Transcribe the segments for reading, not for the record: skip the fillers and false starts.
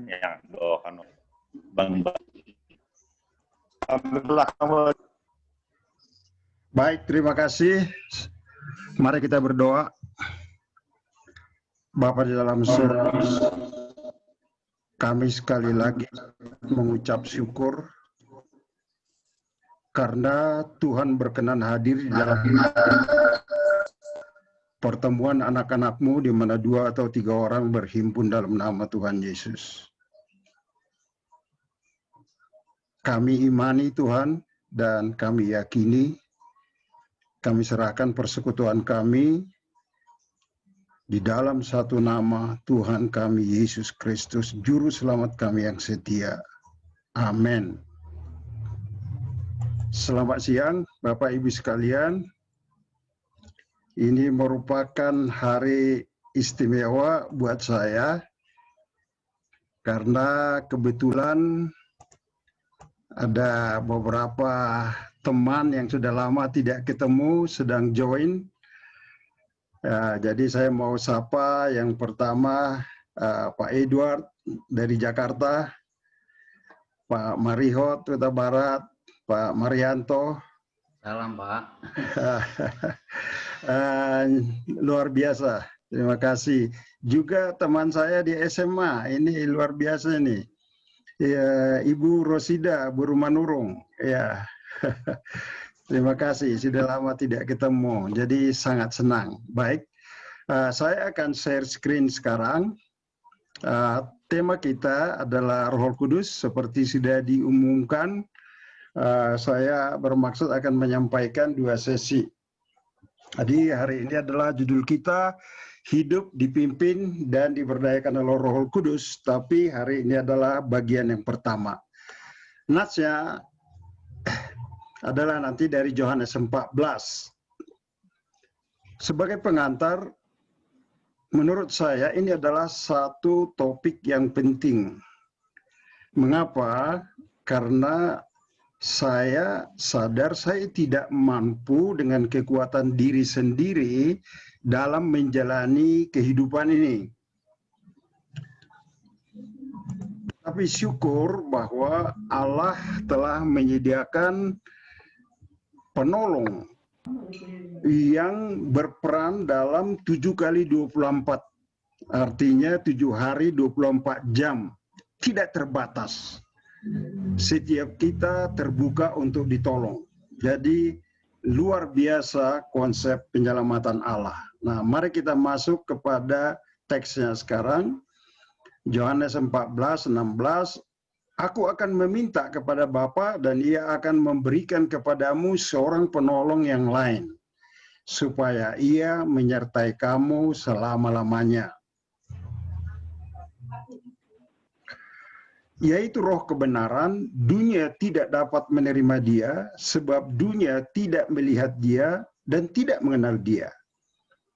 yang doakan Bang. Baik, terima kasih. Mari kita berdoa. Bapa di dalam surga, kami sekali lagi mengucap syukur karena Tuhan berkenan hadir di dalam pertemuan anak-anak-Mu di mana 2 atau 3 orang berhimpun dalam nama Tuhan Yesus. Kami imani Tuhan dan kami yakini, kami serahkan persekutuan kami di dalam satu nama Tuhan kami Yesus Kristus, Juru Selamat kami yang setia. Amin. Selamat siang Bapak Ibu sekalian. Ini merupakan hari istimewa buat saya karena kebetulan ada beberapa teman yang sudah lama tidak ketemu sedang join. Ya, jadi saya mau sapa yang pertama Pak Edward dari Jakarta, Pak Marihot Kota Barat, Pak Marianto. Salam Pak. Luar biasa, terima kasih. Juga teman saya di SMA, ini luar biasa nih, ya, Ibu Rosida Burumanurung. Ya. Terima kasih, sudah lama tidak ketemu, jadi sangat senang. Baik, saya akan share screen sekarang. Tema kita adalah Roh Kudus, seperti sudah diumumkan. Saya bermaksud akan menyampaikan 2 sesi. Jadi hari ini adalah judul kita, Hidup dipimpin dan diberdayakan oleh Roh Kudus, tapi hari ini adalah bagian yang pertama. Natsnya adalah nanti dari Yohanes 14. Sebagai pengantar, menurut saya ini adalah satu topik yang penting. Mengapa? Karena saya sadar saya tidak mampu dengan kekuatan diri sendiri dalam menjalani kehidupan ini. Tapi syukur bahwa Allah telah menyediakan penolong yang berperan dalam 7 kali 24, artinya 7 hari 24 jam, tidak terbatas. Setiap kita terbuka untuk ditolong. Jadi luar biasa konsep penyelamatan Allah. Nah, mari kita masuk kepada teksnya sekarang. Yohanes 14:16. Aku akan meminta kepada Bapa dan Ia akan memberikan kepadamu seorang penolong yang lain, supaya Ia menyertai kamu selama-lamanya, yaitu Roh kebenaran. Dunia tidak dapat menerima Dia, sebab dunia tidak melihat Dia dan tidak mengenal Dia.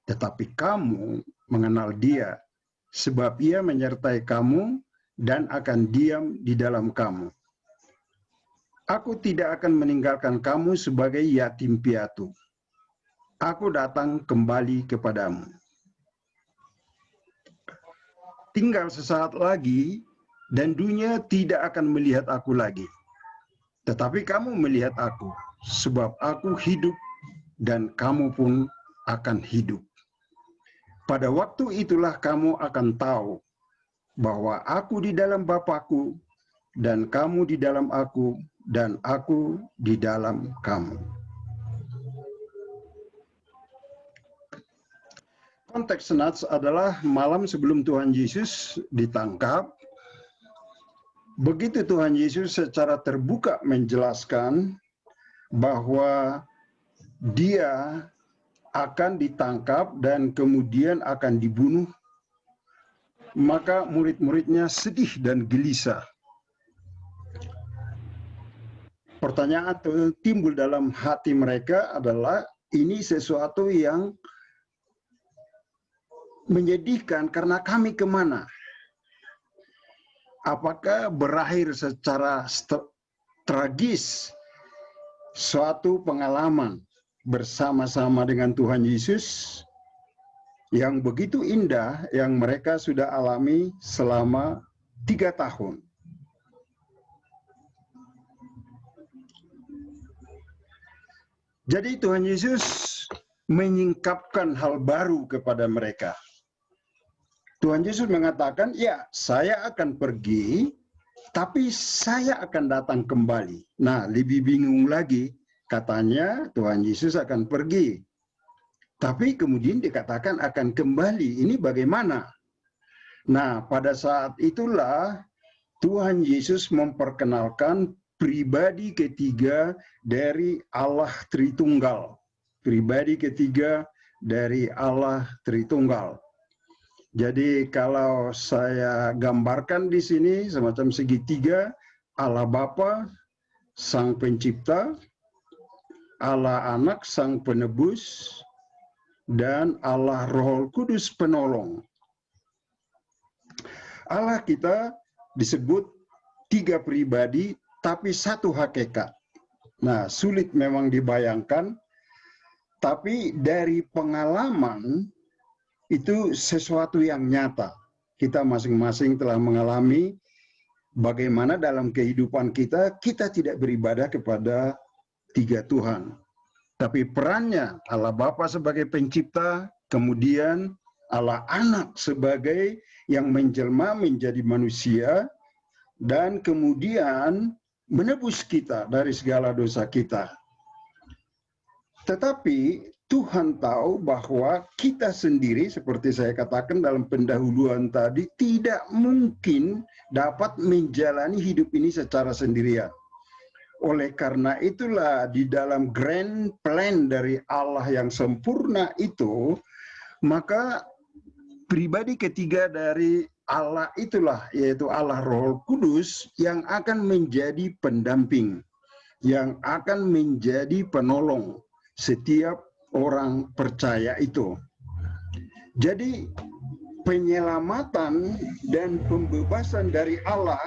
Tetapi kamu mengenal Dia, sebab Ia menyertai kamu dan akan diam di dalam kamu. Aku tidak akan meninggalkan kamu sebagai yatim piatu. Aku datang kembali kepadamu. Tinggal sesaat lagi, dan dunia tidak akan melihat aku lagi. Tetapi kamu melihat aku, sebab aku hidup dan kamu pun akan hidup. Pada waktu itulah kamu akan tahu bahwa aku di dalam Bapa-Ku, dan kamu di dalam aku, dan aku di dalam kamu. Konteks Nats adalah malam sebelum Tuhan Yesus ditangkap. Begitu Tuhan Yesus secara terbuka menjelaskan bahwa Dia akan ditangkap dan kemudian akan dibunuh, maka murid-muridnya sedih dan gelisah. Pertanyaan timbul dalam hati mereka adalah, ini sesuatu yang menyedihkan karena kami kemana? Apakah berakhir secara tragis suatu pengalaman bersama-sama dengan Tuhan Yesus yang begitu indah yang mereka sudah alami selama 3 tahun. Jadi Tuhan Yesus menyingkapkan hal baru kepada mereka. Tuhan Yesus mengatakan, ya saya akan pergi, tapi saya akan datang kembali. Nah, lebih bingung lagi, katanya Tuhan Yesus akan pergi. Tapi kemudian dikatakan akan kembali, ini bagaimana? Nah, pada saat itulah Tuhan Yesus memperkenalkan pribadi ketiga dari Allah Tritunggal. Pribadi ketiga dari Allah Tritunggal. Jadi kalau saya gambarkan di sini semacam segitiga, Allah Bapa, Sang Pencipta, Allah Anak, Sang Penebus, dan Allah Roh Kudus Penolong. Allah kita disebut 3 pribadi, tapi 1 hakikat. Nah, sulit memang dibayangkan, tapi dari pengalaman itu sesuatu yang nyata. Kita masing-masing telah mengalami bagaimana dalam kehidupan kita tidak beribadah kepada 3 Tuhan. Tapi perannya Allah Bapa sebagai pencipta, kemudian Allah Anak sebagai yang menjelma menjadi manusia, dan kemudian menebus kita dari segala dosa kita. Tetapi Tuhan tahu bahwa kita sendiri, seperti saya katakan dalam pendahuluan tadi, tidak mungkin dapat menjalani hidup ini secara sendirian. Oleh karena itulah di dalam grand plan dari Allah yang sempurna itu, maka pribadi ketiga dari Allah itulah, yaitu Allah Roh Kudus, yang akan menjadi pendamping, yang akan menjadi penolong setiap orang percaya itu. Jadi penyelamatan dan pembebasan dari Allah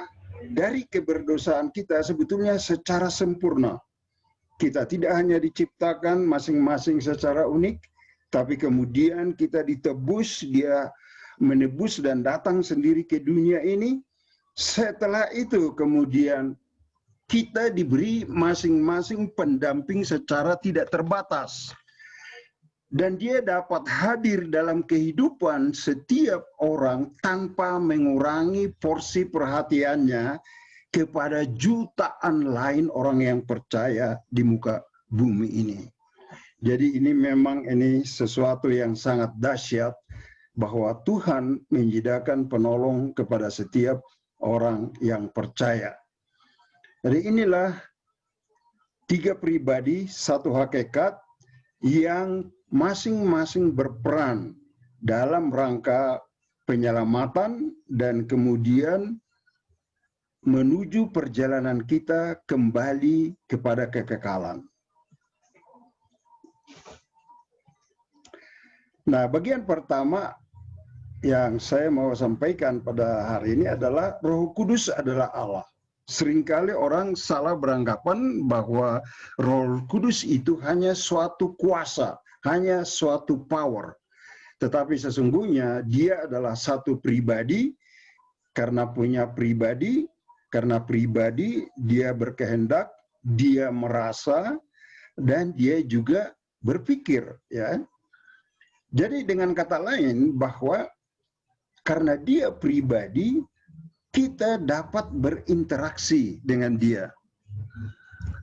dari keberdosaan kita sebetulnya secara sempurna. Kita tidak hanya diciptakan masing-masing secara unik, tapi kemudian kita ditebus, Dia menebus dan datang sendiri ke dunia ini. Setelah itu kemudian kita diberi masing-masing pendamping secara tidak terbatas. Dan Dia dapat hadir dalam kehidupan setiap orang tanpa mengurangi porsi perhatiannya kepada jutaan lain orang yang percaya di muka bumi ini. Jadi ini memang sesuatu yang sangat dahsyat, bahwa Tuhan menyediakan penolong kepada setiap orang yang percaya. Jadi inilah 3 pribadi, 1 hakikat yang masing-masing berperan dalam rangka penyelamatan dan kemudian menuju perjalanan kita kembali kepada kekekalan. Nah, bagian pertama yang saya mau sampaikan pada hari ini adalah Roh Kudus adalah Allah. Seringkali orang salah beranggapan bahwa Roh Kudus itu hanya suatu kuasa, hanya suatu power. Tetapi sesungguhnya Dia adalah satu pribadi, karena punya pribadi, karena pribadi Dia berkehendak, Dia merasa, dan Dia juga berpikir, ya. Jadi dengan kata lain bahwa karena Dia pribadi, kita dapat berinteraksi dengan Dia.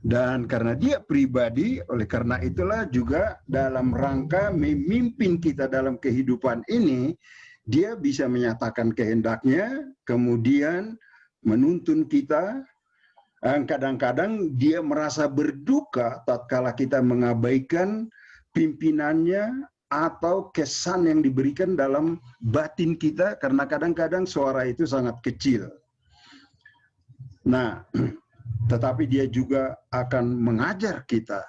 Dan karena Dia pribadi, oleh karena itulah juga dalam rangka memimpin kita dalam kehidupan ini, Dia bisa menyatakan kehendaknya, kemudian menuntun kita. Kadang-kadang Dia merasa berduka tatkala kita mengabaikan pimpinannya atau kesan yang diberikan dalam batin kita, karena kadang-kadang suara itu sangat kecil. Nah, tetapi Dia juga akan mengajar kita.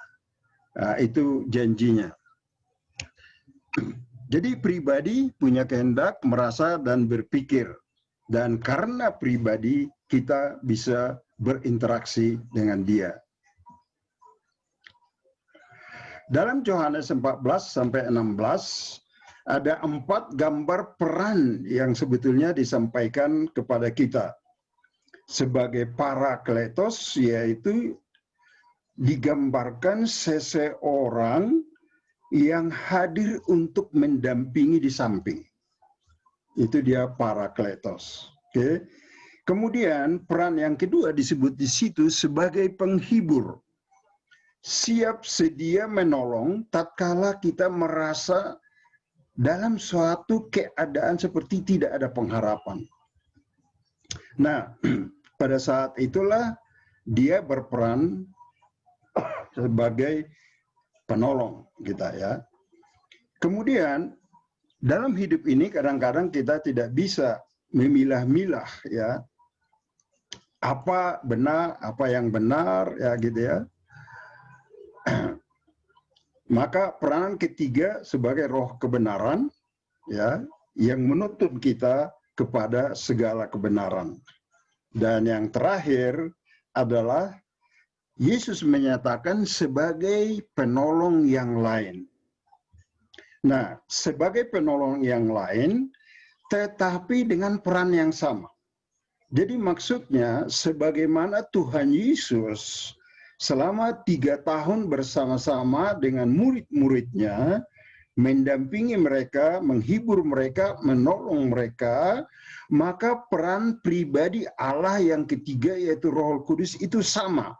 Nah, itu janjinya. Jadi pribadi punya kehendak, merasa, dan berpikir. Dan karena pribadi, kita bisa berinteraksi dengan Dia. Dalam Yohanes 14-16, ada 4 gambar peran yang sebetulnya disampaikan kepada kita. Sebagai parakletos, yaitu digambarkan seseorang yang hadir untuk mendampingi di samping. Itu dia parakletos. Oke. Kemudian peran yang kedua disebut di situ sebagai penghibur. Siap sedia menolong tatkala kita merasa dalam suatu keadaan seperti tidak ada pengharapan. Nah, pada saat itulah dia berperan sebagai penolong kita ya. Kemudian dalam hidup ini kadang-kadang kita tidak bisa memilah-milah ya. Apa benar, apa yang benar ya gitu ya. Maka peranan ketiga sebagai roh kebenaran ya yang menuntun kita kepada segala kebenaran. Dan yang terakhir adalah Yesus menyatakan sebagai penolong yang lain. Nah, sebagai penolong yang lain tetapi dengan peran yang sama. Jadi maksudnya sebagaimana Tuhan Yesus selama 3 tahun bersama-sama dengan murid-muridnya, mendampingi mereka, menghibur mereka, menolong mereka, maka peran pribadi Allah yang ketiga yaitu Roh Kudus itu sama.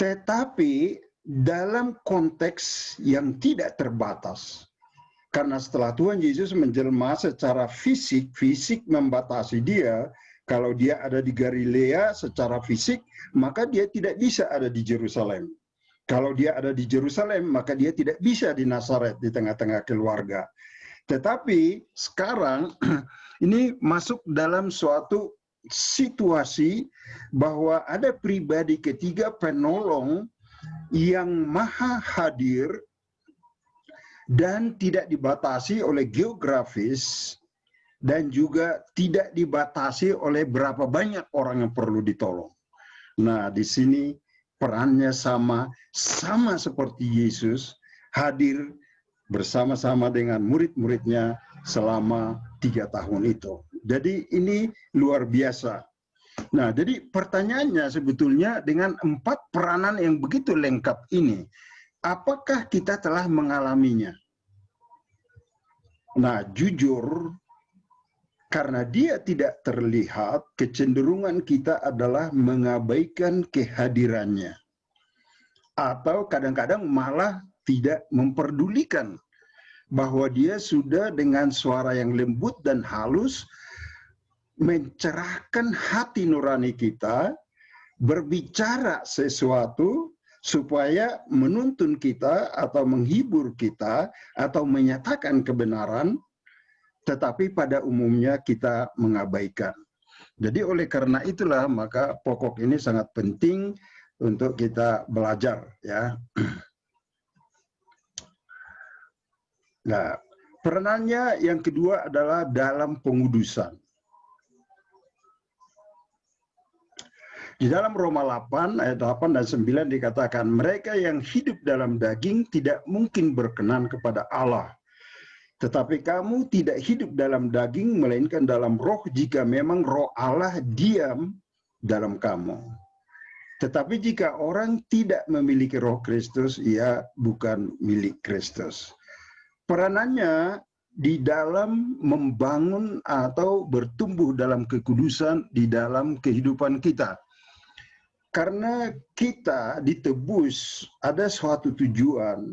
Tetapi dalam konteks yang tidak terbatas. Karena setelah Tuhan Yesus menjelma secara fisik membatasi dia. Kalau dia ada di Galilea secara fisik, maka dia tidak bisa ada di Yerusalem. Kalau dia ada di Yerusalem, maka dia tidak bisa di Nazaret di tengah-tengah keluarga. Tetapi sekarang ini masuk dalam suatu situasi bahwa ada pribadi ketiga penolong yang maha hadir dan tidak dibatasi oleh geografis dan juga tidak dibatasi oleh berapa banyak orang yang perlu ditolong. Nah, di sini perannya sama seperti Yesus hadir bersama-sama dengan murid-muridnya selama 3 tahun itu. Jadi ini luar biasa. Nah, jadi pertanyaannya sebetulnya dengan 4 peranan yang begitu lengkap ini, apakah kita telah mengalaminya? Nah, jujur, karena dia tidak terlihat, kecenderungan kita adalah mengabaikan kehadirannya. Atau kadang-kadang malah tidak memperdulikan bahwa dia sudah dengan suara yang lembut dan halus mencerahkan hati nurani kita, berbicara sesuatu supaya menuntun kita atau menghibur kita atau menyatakan kebenaran, tetapi pada umumnya kita mengabaikan. Jadi oleh karena itulah maka pokok ini sangat penting untuk kita belajar ya. Nah, peranannya yang kedua adalah dalam pengudusan. Di dalam Roma 8 ayat 8 dan 9 dikatakan mereka yang hidup dalam daging tidak mungkin berkenan kepada Allah. Tetapi kamu tidak hidup dalam daging melainkan dalam roh jika memang roh Allah diam dalam kamu. Tetapi jika orang tidak memiliki roh Kristus, ia bukan milik Kristus. Peranannya di dalam membangun atau bertumbuh dalam kekudusan di dalam kehidupan kita. Karena kita ditebus, ada suatu tujuan.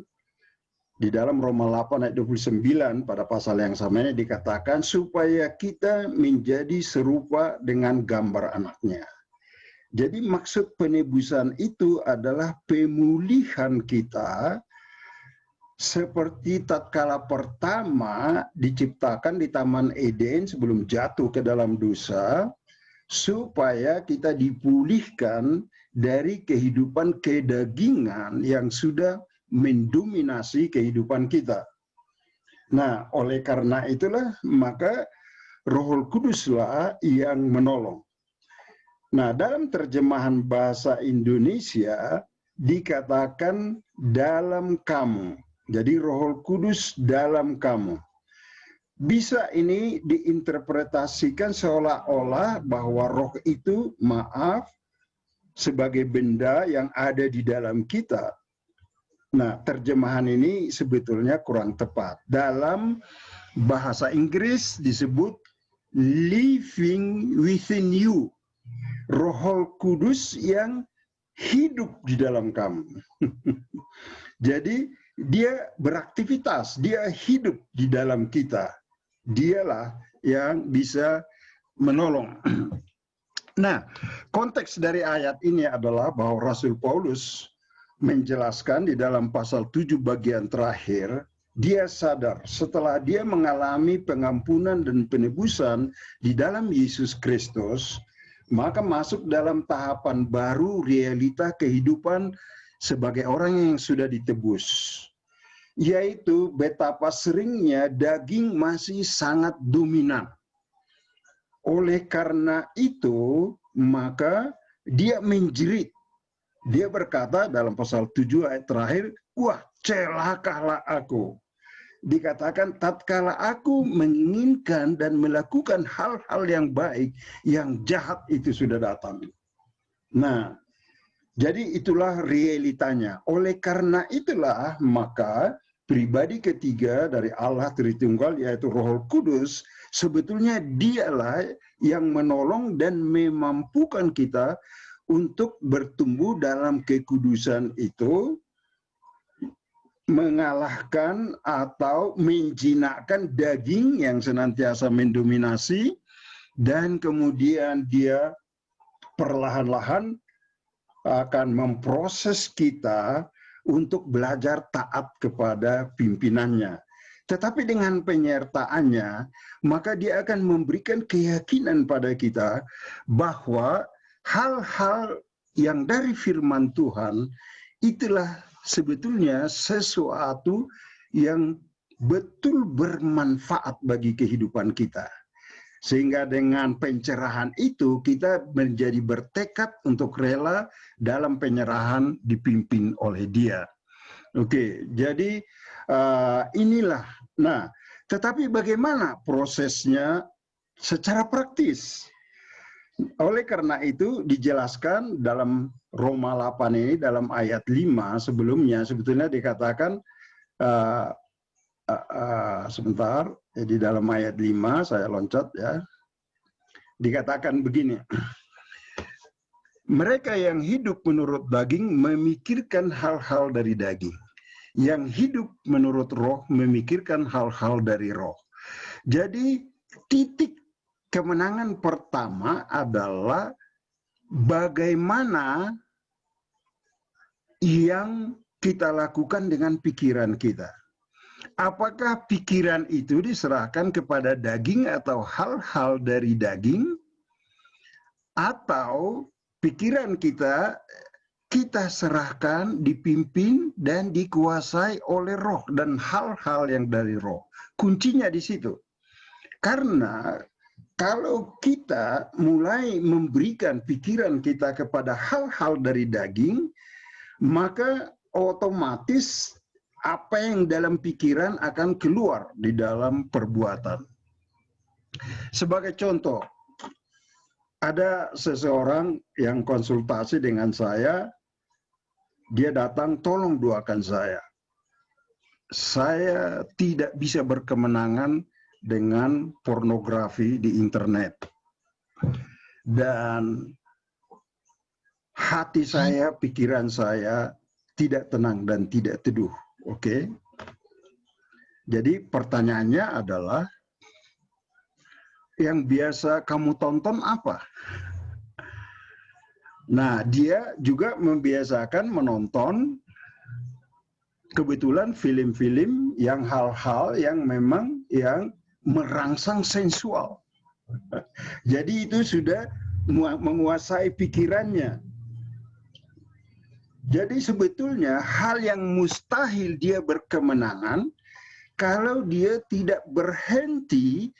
Di dalam Roma 8 ayat 29 pada pasal yang sama ini dikatakan supaya kita menjadi serupa dengan gambar anaknya. Jadi maksud penebusan itu adalah pemulihan kita seperti tatkala pertama diciptakan di Taman Eden sebelum jatuh ke dalam dosa, supaya kita dipulihkan dari kehidupan kedagingan yang sudah mendominasi kehidupan kita. Nah, oleh karena itulah maka Roh Kuduslah yang menolong. Nah, dalam terjemahan bahasa Indonesia dikatakan dalam kamu. Jadi Roh Kudus dalam kamu. Bisa ini diinterpretasikan seolah-olah bahwa roh itu, maaf, sebagai benda yang ada di dalam kita. Nah, terjemahan ini sebetulnya kurang tepat. Dalam bahasa Inggris disebut living within you. Roh Kudus yang hidup di dalam kamu. Jadi dia beraktivitas, dia hidup di dalam kita. Dialah yang bisa menolong. Nah, konteks dari ayat ini adalah bahwa Rasul Paulus menjelaskan di dalam pasal 7 bagian terakhir, dia sadar setelah dia mengalami pengampunan dan penebusan di dalam Yesus Kristus, maka masuk dalam tahapan baru realita kehidupan sebagai orang yang sudah ditebus. Yaitu betapa seringnya daging masih sangat dominan. Oleh karena itu, maka dia menjerit. Dia berkata dalam pasal 7 ayat terakhir, wah, celakalah aku. Dikatakan, tatkala aku menginginkan dan melakukan hal-hal yang baik, yang jahat itu sudah datang. Nah, jadi itulah realitanya. Oleh karena itulah, maka pribadi ketiga dari Allah Tritunggal, yaitu Roh Kudus, sebetulnya dialah yang menolong dan memampukan kita untuk bertumbuh dalam kekudusan itu, mengalahkan atau menjinakkan daging yang senantiasa mendominasi, dan kemudian dia perlahan-lahan akan memproses kita untuk belajar taat kepada pimpinannya. Tetapi dengan penyertaannya, maka dia akan memberikan keyakinan pada kita bahwa hal-hal yang dari firman Tuhan itulah sebetulnya sesuatu yang betul bermanfaat bagi kehidupan kita. Sehingga dengan pencerahan itu kita menjadi bertekad untuk rela dalam penyerahan dipimpin oleh Dia. Oke, jadi inilah. Nah, tetapi bagaimana prosesnya secara praktis? Oleh karena itu dijelaskan dalam Roma 8 ini, dalam ayat 5 sebelumnya sebetulnya dikatakan, sebentar, di dalam ayat 5 saya loncat ya, dikatakan begini, mereka yang hidup menurut daging memikirkan hal-hal dari daging, yang hidup menurut roh memikirkan hal-hal dari roh. Jadi titik kemenangan pertama adalah bagaimana yang kita lakukan dengan pikiran kita. Apakah pikiran itu diserahkan kepada daging atau hal-hal dari daging, atau pikiran kita serahkan, dipimpin dan dikuasai oleh roh dan hal-hal yang dari roh. Kuncinya di situ. Karena kalau kita mulai memberikan pikiran kita kepada hal-hal dari daging, maka otomatis apa yang dalam pikiran akan keluar di dalam perbuatan. Sebagai contoh, ada seseorang yang konsultasi dengan saya, dia datang, tolong doakan saya. Saya tidak bisa berkemenangan dengan pornografi di internet. Dan hati saya, pikiran saya tidak tenang dan tidak teduh. Oke. Jadi pertanyaannya adalah, yang biasa kamu tonton apa? Nah, dia juga membiasakan menonton kebetulan film-film yang hal-hal yang memang yang merangsang sensual. Jadi itu sudah menguasai pikirannya. Jadi sebetulnya hal yang mustahil dia berkemenangan kalau dia tidak berhenti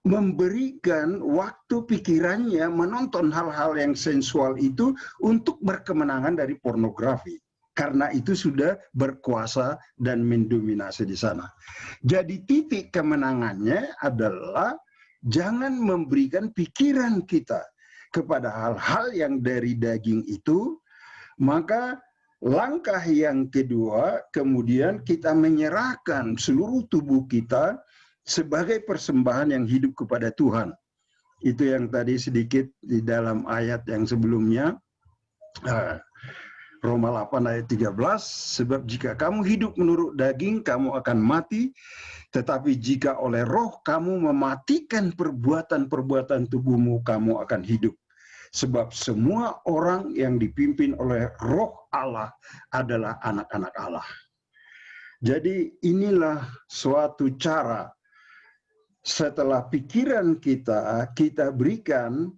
memberikan waktu pikirannya menonton hal-hal yang sensual itu untuk berkemenangan dari pornografi. Karena itu sudah berkuasa dan mendominasi di sana. Jadi titik kemenangannya adalah jangan memberikan pikiran kita kepada hal-hal yang dari daging itu. Maka langkah yang kedua, kemudian kita menyerahkan seluruh tubuh kita sebagai persembahan yang hidup kepada Tuhan. Itu yang tadi sedikit di dalam ayat yang sebelumnya, Roma 8 ayat 13, sebab jika kamu hidup menurut daging, kamu akan mati, tetapi jika oleh roh kamu mematikan perbuatan-perbuatan tubuhmu, kamu akan hidup. Sebab semua orang yang dipimpin oleh roh Allah adalah anak-anak Allah. Jadi inilah suatu cara setelah pikiran kita berikan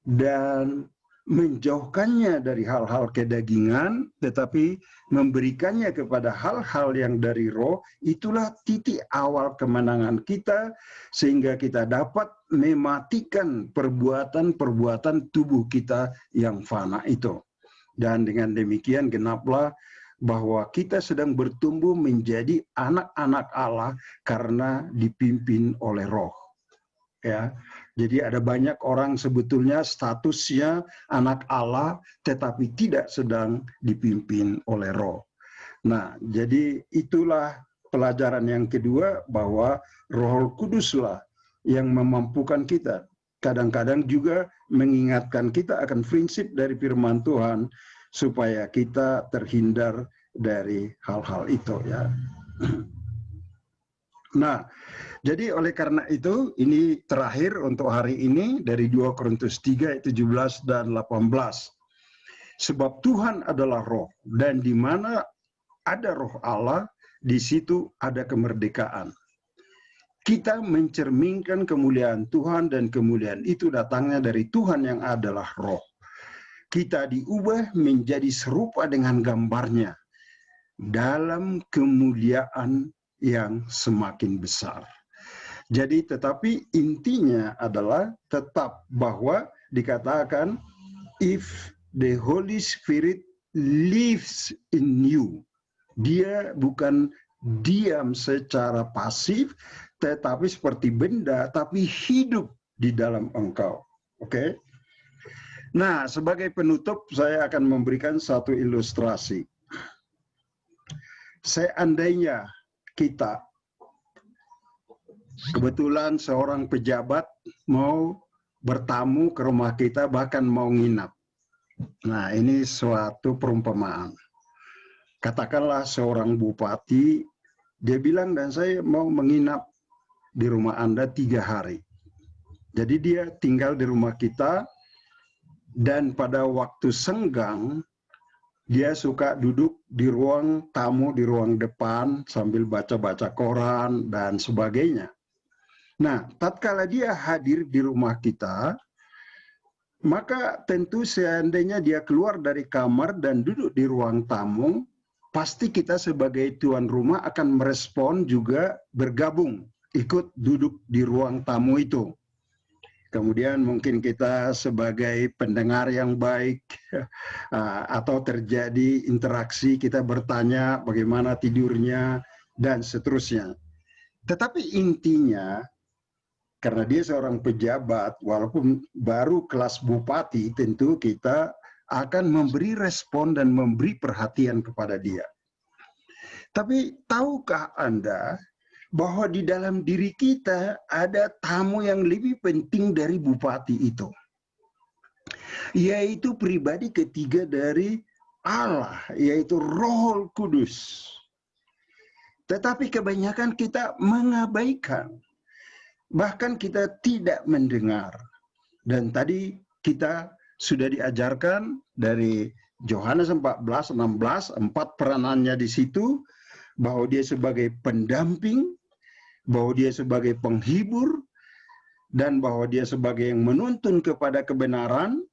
dan menjauhkannya dari hal-hal kedagingan, tetapi memberikannya kepada hal-hal yang dari roh, itulah titik awal kemenangan kita, sehingga kita dapat mematikan perbuatan-perbuatan tubuh kita yang fana itu. Dan dengan demikian genaplah bahwa kita sedang bertumbuh menjadi anak-anak Allah karena dipimpin oleh roh. Ya. Jadi ada banyak orang sebetulnya statusnya anak Allah tetapi tidak sedang dipimpin oleh roh. Nah, jadi itulah pelajaran yang kedua, bahwa Roh Kuduslah yang memampukan kita. Kadang-kadang juga mengingatkan kita akan prinsip dari firman Tuhan supaya kita terhindar dari hal-hal itu, ya. Nah, jadi oleh karena itu, ini terakhir untuk hari ini dari 2 Korintus 3 ayat 17 dan 18. Sebab Tuhan adalah roh, dan di mana ada roh Allah, di situ ada kemerdekaan. Kita mencerminkan kemuliaan Tuhan, dan kemuliaan itu datangnya dari Tuhan yang adalah roh. Kita diubah menjadi serupa dengan gambarnya dalam kemuliaan yang semakin besar. Jadi tetapi intinya adalah tetap bahwa dikatakan if the Holy Spirit lives in you. Dia bukan diam secara pasif tetapi seperti benda, tapi hidup di dalam engkau. Oke? Nah, sebagai penutup saya akan memberikan satu ilustrasi. Seandainya kita kebetulan seorang pejabat mau bertamu ke rumah kita, bahkan mau nginap. Nah, ini suatu perumpamaan. Katakanlah seorang bupati, dia bilang, dan saya mau menginap di rumah Anda 3 hari. Jadi dia tinggal di rumah kita, dan pada waktu senggang, dia suka duduk di ruang tamu, di ruang depan, sambil baca-baca koran dan sebagainya. Nah, tatkala dia hadir di rumah kita, maka tentu seandainya dia keluar dari kamar dan duduk di ruang tamu, pasti kita sebagai tuan rumah akan merespon juga bergabung, ikut duduk di ruang tamu itu. Kemudian mungkin kita sebagai pendengar yang baik atau terjadi interaksi, kita bertanya bagaimana tidurnya dan seterusnya. Tetapi intinya, karena dia seorang pejabat, walaupun baru kelas bupati, tentu kita akan memberi respon dan memberi perhatian kepada dia. Tapi tahukah Anda bahwa di dalam diri kita ada tamu yang lebih penting dari bupati itu, yaitu pribadi ketiga dari Allah, yaitu Roh Kudus. Tetapi kebanyakan kita mengabaikan, bahkan kita tidak mendengar. Dan tadi kita sudah diajarkan dari Yohanes 14:16, 4 peranannya di situ, bahwa dia sebagai pendamping, bahwa dia sebagai penghibur, dan bahwa dia sebagai yang menuntun kepada kebenaran,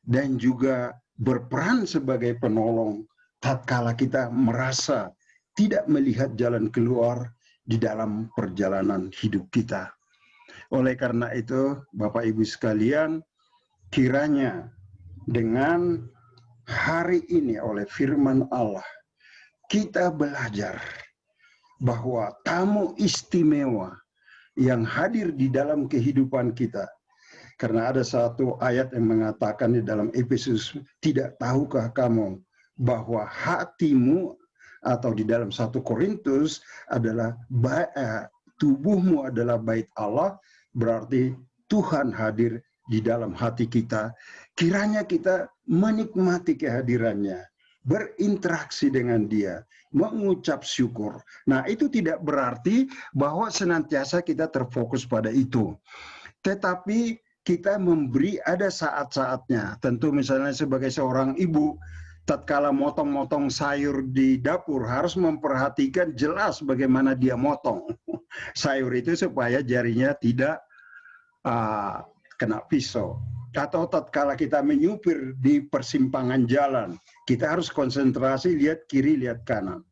dan juga berperan sebagai penolong tatkala kita merasa tidak melihat jalan keluar di dalam perjalanan hidup kita. Oleh karena itu, Bapak Ibu sekalian, kiranya dengan hari ini oleh firman Allah, kita belajar bahwa tamu istimewa yang hadir di dalam kehidupan kita. Karena ada satu ayat yang mengatakan di dalam Efesus, tidak tahukah kamu bahwa hatimu, atau di dalam 1 Korintus adalah tubuhmu adalah bait Allah, berarti Tuhan hadir di dalam hati kita. Kiranya kita menikmati kehadirannya, berinteraksi dengan dia, mengucap syukur. Nah, itu tidak berarti bahwa senantiasa kita terfokus pada itu. Tetapi kita memberi ada saat-saatnya. Tentu misalnya sebagai seorang ibu, tatkala motong-motong sayur di dapur harus memperhatikan jelas bagaimana dia motong sayur itu supaya jarinya tidak kena pisau. Atau tatkala kita menyupir di persimpangan jalan, kita harus konsentrasi, lihat kiri, lihat kanan.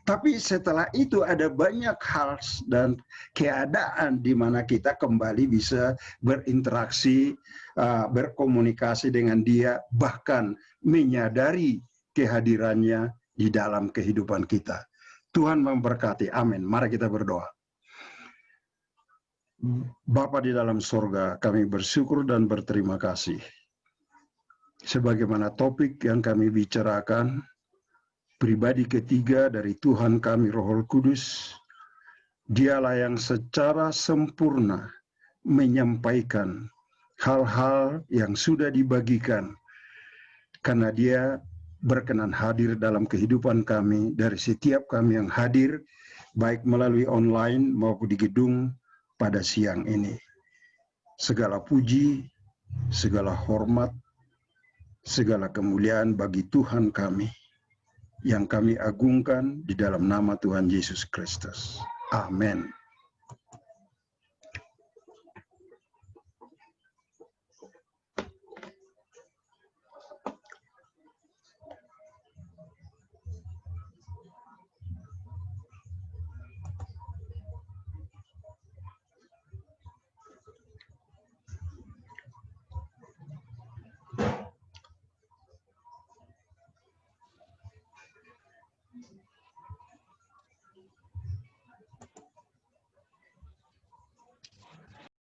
Tapi setelah itu ada banyak hal dan keadaan di mana kita kembali bisa berinteraksi, berkomunikasi dengan dia, bahkan menyadari kehadirannya di dalam kehidupan kita. Tuhan memberkati. Amin. Mari kita berdoa. Bapa di dalam surga, kami bersyukur dan berterima kasih. Sebagaimana topik yang kami bicarakan, pribadi ketiga dari Tuhan kami Roh Kudus, dialah yang secara sempurna menyampaikan hal-hal yang sudah dibagikan, karena dia berkenan hadir dalam kehidupan kami, dari setiap kami yang hadir, baik melalui online maupun di gedung pada siang ini. Segala puji, segala hormat, segala kemuliaan bagi Tuhan kami, yang kami agungkan di dalam nama Tuhan Yesus Kristus. Amin.